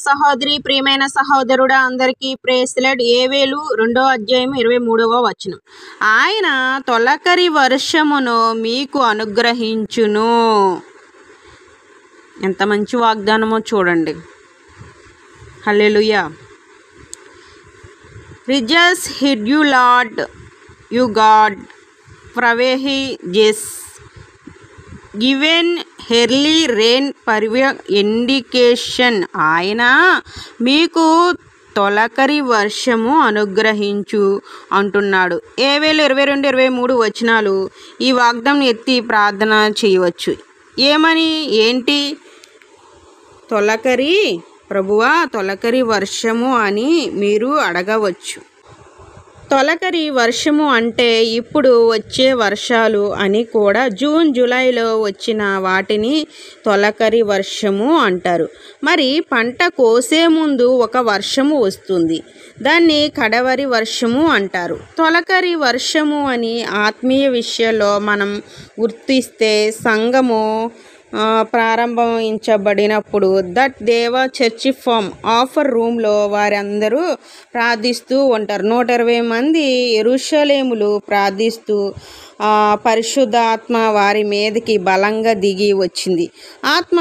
సహోదరి ప్రియమైన సహోదరుడా అందరికీ ప్రైజ్ ది లార్డ్. యోవేలు 2వ అధ్యాయం 23వ వచనం. ఆయన తొలకరి వర్షమును మీకు అనుగ్రహించును. ఎంత మంచి వాగ్దానమో చూడండి. హల్లెలూయా. రిజస్ హిడ్ your lord your god for he has given early rain for your vindication. ఆయన మీకు తొలకరి వర్షము అనుగ్రహించు అంటున్నాడు. యోవేలు 22-23 వచనాలు ఈ వాగ్దానం ఎత్తి ప్రార్థన చేయవచ్చు. ఏమని, ఏంటి? తొలకరి ప్రభువా, తొలకరి వర్షము అని మీరు అడగవచ్చు. తొలకరి వర్షము అంటే ఇప్పుడు వచ్చే వర్షాలు అని కూడా. జూన్ జూలైలో వచ్చిన వాటిని తొలకరి వర్షము అంటారు. మరి పంట కోసే ముందు ఒక వర్షము వస్తుంది, దాన్ని కడవరి వర్షము అంటారు. తొలకరి వర్షము అని ఆత్మీయ విషయాల్లో మనం గుర్తిస్తే సంఘము ప్రారంభించబడినప్పుడు దట్ దేవ చర్చి ఫామ్ ఆఫర్ రూమ్లో వారందరూ ప్రార్థిస్తూ ఉంటారు. 120 మంది యెరూషలేములు ప్రార్థిస్తూ పరిశుద్ధాత్మ వారి మీదకి బలంగా దిగి వచ్చింది. ఆత్మ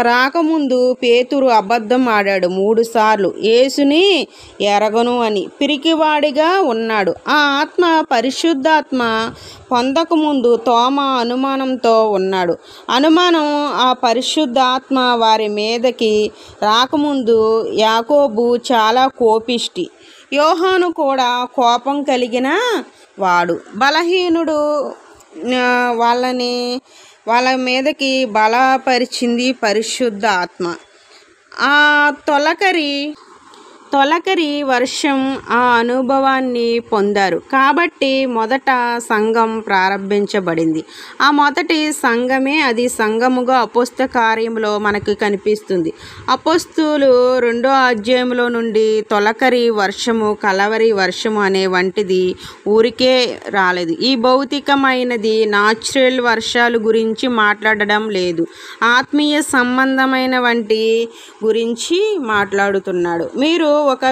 రాకముందు పేతురు అబద్ధం ఆడాడు 3 సార్లు. యేసుని ఎరగను అని పిరికివాడిగా ఉన్నాడు. ఆ ఆత్మ పరిశుద్ధాత్మ పొందకముందు తోమ అనుమానంతో ఉన్నాడు. అనుమానం ఆ పరిశుద్ధాత్మ వారి మీదకి రాకముందు యాకోబు చాలా కోపిష్టి, యోహాను కూడా కోపం కలిగిన వాడు, బలహీనుడు. వాళ్ళ మీదకి బలపరిచింది పరిశుద్ధ ఆత్మ. ఆ తొలకరి వర్షం ఆ అనుభవాన్ని పొందారు కాబట్టి మొదట సంఘం ప్రారంభించబడింది. ఆ మొదటి సంఘమే అది సంఘముగా అపోస్తల కార్యంలో మనకు కనిపిస్తుంది. అపోస్తులు 2వ అధ్యాయంలో నుండి తొలకరి వర్షము, కలవరి వర్షము అనే వంటిది ఊరికే రాలేదు. ఈ భౌతికమైనది నాచురల్ వర్షాలు గురించి మాట్లాడడం లేదు, ఆత్మీయ సంబంధమైన వంటి గురించి మాట్లాడుతున్నాడు. మీరు ఒక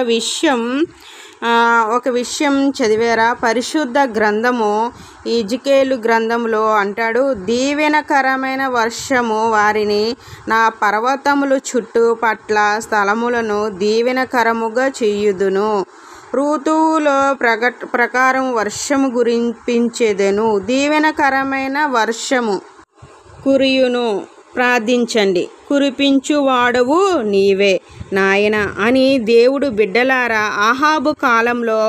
విషయం చదివారా? పరిశుద్ధ గ్రంథము ఎజెకియేలు గ్రంథంలో అంటాడు, దీవెనకరమైన వర్షము వారిని నా పర్వతములు చుట్టుపట్ల స్థలములను దీవెనకరముగా చేయుదును. ఋతువుల ప్రకారం వర్షము కురిపించెదను. దీవెనకరమైన వర్షము కురియును. ప్రార్థించండి. కురిపించువాడవు నీవే నాయన అని. దేవుడు బిడ్డలారా, ఆహాబు కాలంలో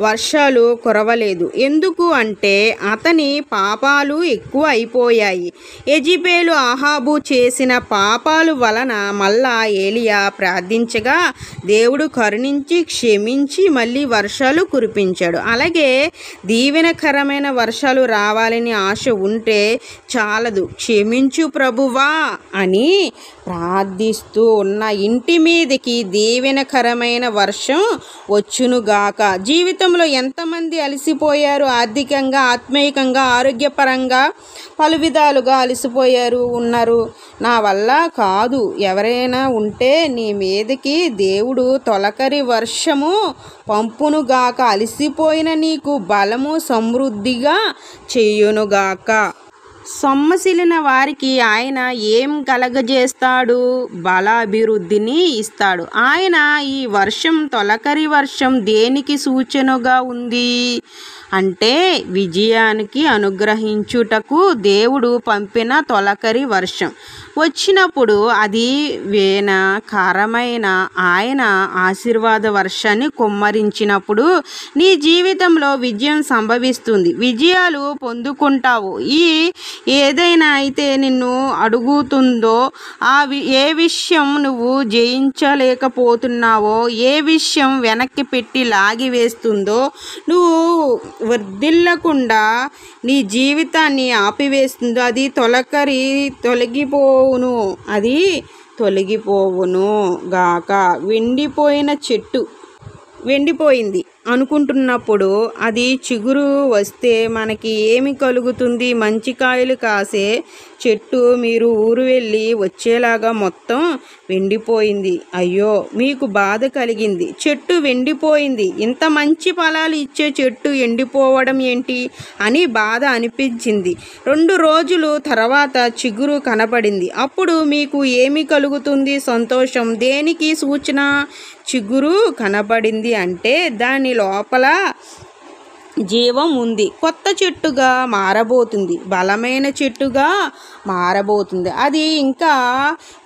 వర్షాలు కురవలేదు. ఎందుకు అంటే అతని పాపాలు ఎక్కువ అయిపోయాయి. యెజెబెలు ఆహాబు చేసిన పాపాలు వలన మళ్ళా ఏలియా ప్రార్థించగా దేవుడు కరుణించి క్షమించి మళ్ళీ వర్షాలు కురిపించాడు. అలాగే దీవెనకరమైన వర్షాలు రావాలని ఆశ ఉంటే చాలదు, క్షమించు ప్రభువా అని ప్రార్థిస్తూ ఉన్న ఇంటి మీదకి దీవెనకరమైన వర్షం వచ్చునుగాక. జీవితంలో ఎంతమంది అలసిపోయారు? ఆర్థికంగా, ఆత్మీయంగా, ఆరోగ్యపరంగా పలు విధాలుగా అలసిపోయారు ఉన్నారు. నా వల్ల కాదు, ఎవరైనా ఉంటే నీ మీదకి దేవుడు తొలకరి వర్షము పంపునుగాక. అలసిపోయిన నీకు బలము సమృద్ధిగా చేయునుగాక. సొమ్మసిలిన వారికి ఆయన ఏం కలగజేస్తాడు? బలాభివృద్ధిని ఇస్తాడు. ఆయన ఈ వర్షం, తొలకరి వర్షం దేనికి సూచనగా ఉంది అంటే విజయానికి అనుగ్రహించుటకు దేవుడు పంపిన తొలకరి వర్షం వచ్చినప్పుడు అది వేనకారమైన ఆయన ఆశీర్వాద వర్షాన్ని కుమ్మరించినప్పుడు నీ జీవితంలో విజయం సంభవిస్తుంది, విజయాలు పొందుకుంటావు. ఏదైనా అయితే నిన్ను అడుగుతుందో ఏ విషయం నువ్వు జయించలేకపోతున్నావో, ఏ విషయం వెనక్కి పెట్టి లాగివేస్తుందో, నువ్వు వర్ధిల్లకుండా నీ జీవితాన్ని ఆపివేస్తుందో అది తొలగిపోవును గాక. వెండిపోయిన చెట్టు వెండిపోయింది, అనుకుంటున్నప్పుడు అది చిగురు వస్తే మనకి ఏమి కలుగుతుంది? మంచి కాయలు కాసే చెట్టు మీరు ఊరు వెళ్ళి వచ్చేలాగా మొత్తం వెండిపోయింది. అయ్యో, మీకు బాధ కలిగింది. చెట్టు వెండిపోయింది, ఇంత మంచి ఫలాలు ఇచ్చే చెట్టు ఎండిపోవడం ఏంటి అని బాధ అనిపించింది. 2 రోజులు తర్వాత చిగురు కనపడింది. అప్పుడు మీకు ఏమి కలుగుతుంది? సంతోషం. దేనికి సూచన? చిగురు కనపడింది అంటే దాని లోపల జీవం ఉంది. కొత్త చెట్టుగా మారబోతుంది, బలమైన చెట్టుగా మారబోతుంది, అది ఇంకా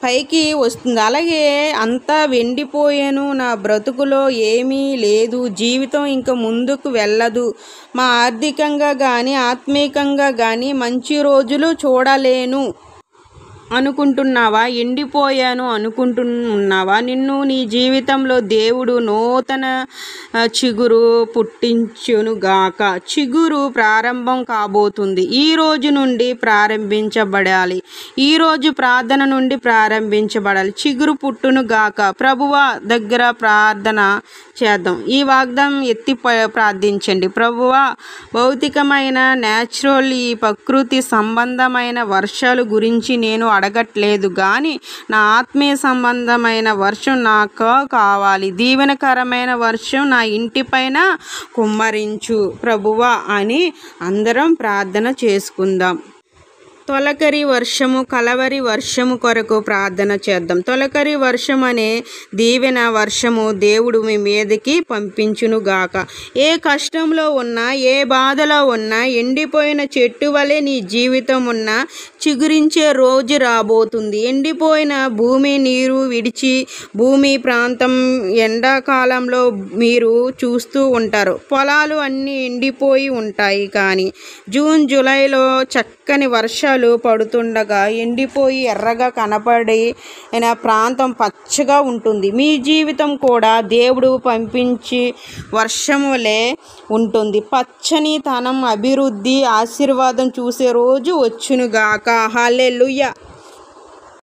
పైకి వస్తుంది. అలాగే అంతా వెండిపోయాను, నా బ్రతుకులో ఏమీ లేదు, జీవితం ఇంకా ముందుకు వెళ్ళదు, మా ఆర్థికంగా కానీ ఆత్మీయంగా కానీ మంచి రోజులు చూడలేను అనుకుంటున్నావా? ఎండిపోయాను అనుకుంటున్నావా? నీ జీవితంలో దేవుడు నూతన చిగురు పుట్టించునుగాక. చిగురు ప్రారంభం కాబోతుంది. ఈ రోజు నుండి ప్రారంభించబడాలి. ఈరోజు ప్రార్థన నుండి ప్రారంభించబడాలి. చిగురు పుట్టునుగాక. ప్రభువా దగ్గర ప్రార్థన చేద్దాం. ఈ వాగ్దానం ఎత్తి ప్రార్థించండి. ప్రభువా, భౌతికమైన న్యాచురల్ ఈ ప్రకృతి సంబంధమైన వర్షాలు గురించి నేను అడగట్లేదు, కానీ నా ఆత్మీయ సంబంధమైన వర్షం నాకు కావాలి. దీవెనకరమైన వర్షం నా ఇంటిపైన కుమ్మరించు ప్రభువా అని అందరం ప్రార్థన చేసుకుందాం. తొలకరి వర్షము, కలవరి వర్షము కొరకు ప్రార్థన చేద్దాం. తొలకరి వర్షం అనే దీవెన వర్షము దేవుడు మీ మీదకి పంపించునుగాక. ఏ కష్టంలో ఉన్నా, ఏ బాధలో ఉన్నా, ఎండిపోయిన చెట్టు వలె నీ జీవితం ఉన్నా చిగురించే రోజు రాబోతుంది. ఎండిపోయిన భూమి నీరు విడిచి భూమి ప్రాంతం ఎండాకాలంలో మీరు చూస్తూ ఉంటారు. పొలాలు అన్నీ ఎండిపోయి ఉంటాయి, కానీ జూన్ జూలైలో చక్కని వర్షాలు పడుతుండగా ఎండిపోయి ఎర్రగా కనపడి ప్రాంతం పచ్చగా ఉంటుంది. మీ జీవితం కూడా దేవుడు పంపించి వర్షం వలె ఉంటుంది. పచ్చని తనం, అభివృద్ధి, ఆశీర్వాదం చూసే రోజు వచ్చునుగాక. హల్లెలూయా.